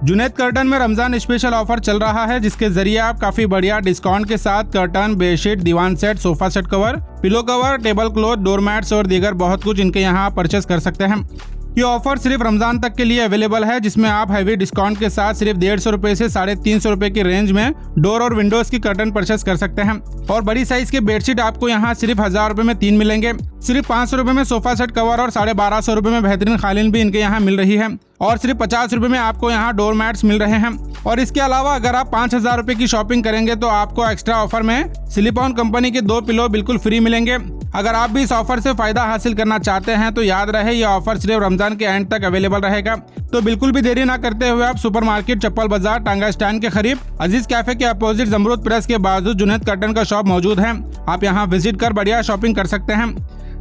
Junaid curtain में Ramzan special offer चल रहा है, जिसके जरिए आप काफी बढ़िया डिस्काउंट के साथ curtain, bedsheet, diwan set, sofa set cover, pillow cover, table cloth, doormats और दीगर बहुत कुछ इनके यहाँ परचेस कर सकते हैं। ये ऑफर सिर्फ रमजान तक के लिए अवेलेबल है, जिसमें आप हैवी डिस्काउंट के साथ सिर्फ 150 रुपए से 350 रुपए की रेंज में डोर और विंडोज की कर्टन परचेस कर सकते हैं। और बड़ी साइज के बेडशीट आपको यहाँ सिर्फ 1000 रुपए में 3 मिलेंगे। सिर्फ 500 रुपए में सोफा सेट कवर और 1250 रुपए में बेहतरीन कालीन भी इनके यहाँ मिल रही है। और सिर्फ 50 रुपए में आपको यहाँ डोर मैट्स मिल रहे हैं। और इसके अलावा अगर आप 5000 रुपए की शॉपिंग करेंगे तो आपको एक्स्ट्रा ऑफर में स्लिप ऑन कंपनी के 2 पिलो बिल्कुल फ्री मिलेंगे। अगर आप भी इस ऑफर से फायदा हासिल करना चाहते हैं तो याद रहे, ये ऑफर सिर्फ रमजान के एंड तक अवेलेबल रहेगा। तो बिल्कुल भी देरी ना करते हुए आप सुपरमार्केट, चप्पल बाजार, टांगा स्टैंड के करीब अजीज कैफे के अपोजिट जमरूद प्रेस के बाजू जुनैद कर्टन का शॉप मौजूद है। आप यहाँ विजिट कर बढ़िया शॉपिंग कर सकते हैं।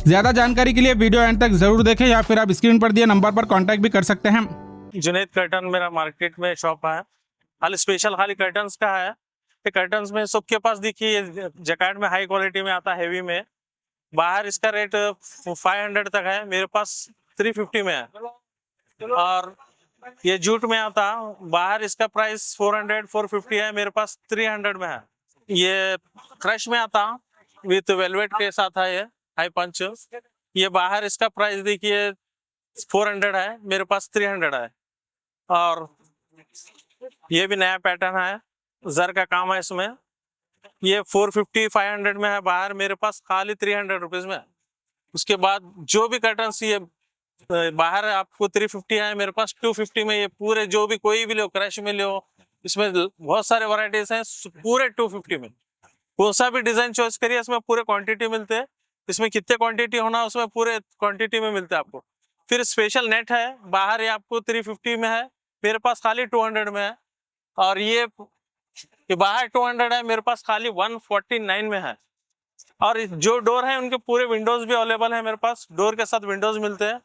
ज्यादा जानकारी के लिए वीडियो एंड तक जरूर देखें या फिर आप स्क्रीन पर दिए नंबर पर कॉन्टैक्ट भी कर सकते हैं। जुनैद कर्टन मेरा मार्केट में शॉप है, खाली स्पेशल खाली कर्टन्स का है। ये कर्टन्स में सबके पास देखिए, जैकेट में हाई क्वालिटी में आता है, हेवी में। बाहर इसका रेट 500 तक है, मेरे पास 350 में है। और ये जूट में आता, बाहर इसका प्राइस 400 450 है, मेरे पास 300 में है। ये क्रश में आता विथ वेलवेट के साथ है, ये हाई पंच। ये बाहर इसका प्राइस देखिए 400 है, मेरे पास 300 है। और ये भी नया पैटर्न है, जर का काम है इसमें। ये 450 500 में है, बाहर मेरे पास खाली 300 रुपीज में है। उसके बाद जो भी कर्टन ये बाहर आपको 350 है, मेरे पास 250 में। ये पूरे जो भी कोई भी लो, क्रश में लो, इसमें बहुत सारे वैरायटीज हैं, पूरे 250 में। कौन सा भी डिजाइन चॉइस करिए, इसमें पूरे क्वांटिटी मिलते हैं। इसमें कितने क्वांटिटी होना उसमें पूरे क्वांटिटी में मिलता है आपको। फिर स्पेशल नेट है, बाहर ये आपको 350 में है, मेरे पास खाली 200 में है। और ये बाहर 200 है, मेरे पास खाली 149 में है। और जो डोर है उनके पूरे विंडोज भी अवेलेबल है मेरे पास, डोर के साथ विंडोज मिलते हैं।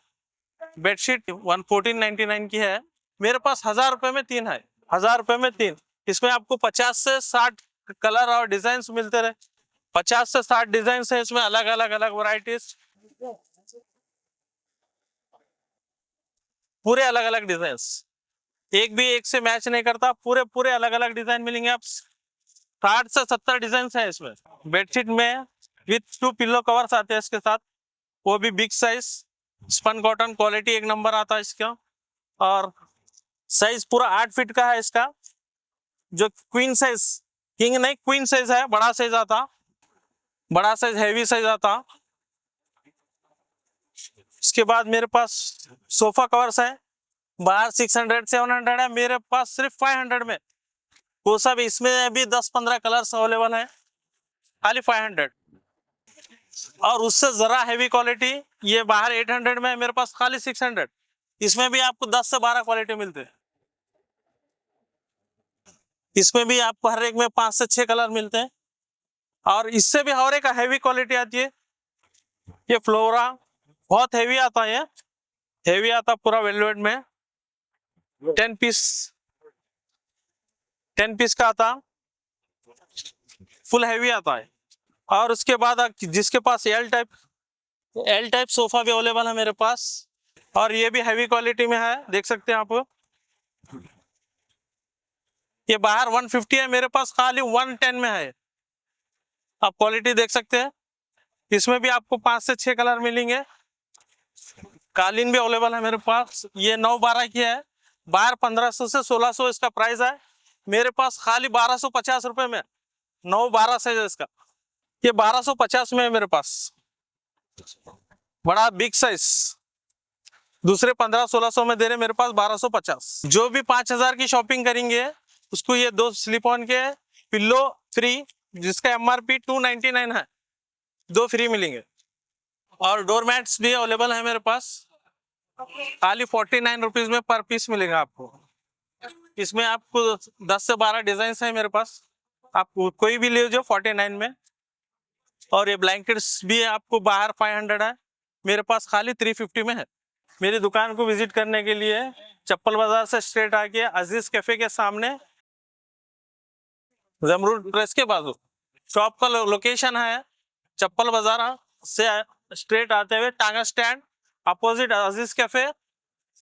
बेडशीट 114.99 की है, मेरे पास 1000 रुपए में 3 है, 1000 रुपए में 3। इसमें आपको 50 से 60 कलर और डिजाइन मिलते रहे। 50 से 60 डिजाइन है इसमें, अलग अलग वैरायटीज, पूरे अलग अलग डिजाइन, एक भी एक से मैच नहीं करता, पूरे अलग अलग डिजाइन मिलेंगे। आप 60 से 70 डिजाइन है इसमें। बेडशीट में विथ 2 पिलो कवर्स आते हैं इसके साथ, वो भी big size, spun cotton, quality एक नंबर आता है इसका। और साइज पूरा 8 फीट का है इसका, जो क्वीन साइज, किंग नहीं क्वीन साइज है, बड़ा साइज आता, बड़ा साइज हेवी साइज आता। इसके बाद मेरे पास सोफा कवर्स है, बाहर 600 700 है, मेरे पास सिर्फ 500 में। वो सब इसमें भी 10-15 कलर्स अवेलेबल है, खाली 500। और उससे जरा हेवी क्वालिटी ये बाहर 800 में है, मेरे पास खाली 600। इसमें भी आपको 10 से 12 क्वालिटी मिलते हैं। इसमें भी आपको हर एक में 5 से 6 कलर मिलते हैं। और इससे भी हर एक हेवी क्वालिटी आती है। ये फ्लोरा बहुत हेवी आता है, हेवी आता पूरा वेलवेट में। 10 पीस का आता, फुल हेवी आता है। और उसके बाद जिसके पास एल टाइप सोफा भी अवेलेबल है मेरे पास, और ये भी हेवी क्वालिटी में है, देख सकते हैं आप। ये बाहर 150 है, मेरे पास खाली 110 में है। आप क्वालिटी देख सकते हैं। इसमें भी आपको 5 से 6 कलर मिलेंगे। कालीन भी अवेलेबल है मेरे पास, ये 9-12 की है, बाहर 1500 से 1600 इसका प्राइस है, मेरे पास खाली 1250 रुपए में। 9-12 साइज है इसका, ये 1250 में है मेरे पास, बड़ा बिग साइज। दूसरे 1500-1600 में दे रहे, मेरे पास 1250। जो भी 5000 की शॉपिंग करेंगे उसको ये 2 स्लिप ऑन के पिल्लो फ्री, जिसका MRP 299 है, 2 फ्री मिलेंगे। और डोर मैट्स भी अवेलेबल है मेरे पास, खाली 49 रुपीज में पर पीस मिलेगा आपको। इसमें आपको 10 से 12 डिजाइन है मेरे पास, आप कोई भी ले जाओ 49 में। और ये ब्लैंकेट्स भी आपको बाहर 500 है, मेरे पास खाली 350 में है। मेरी दुकान को विजिट करने के लिए चप्पल बाजार से स्ट्रेट आके अजीज कैफे के सामने जमरूद प्रेस के बाजू शॉप का लोकेशन है। चप्पल बाजार से स्ट्रेट आते हुए टांगा स्टैंड अपोजिट अजीज कैफे,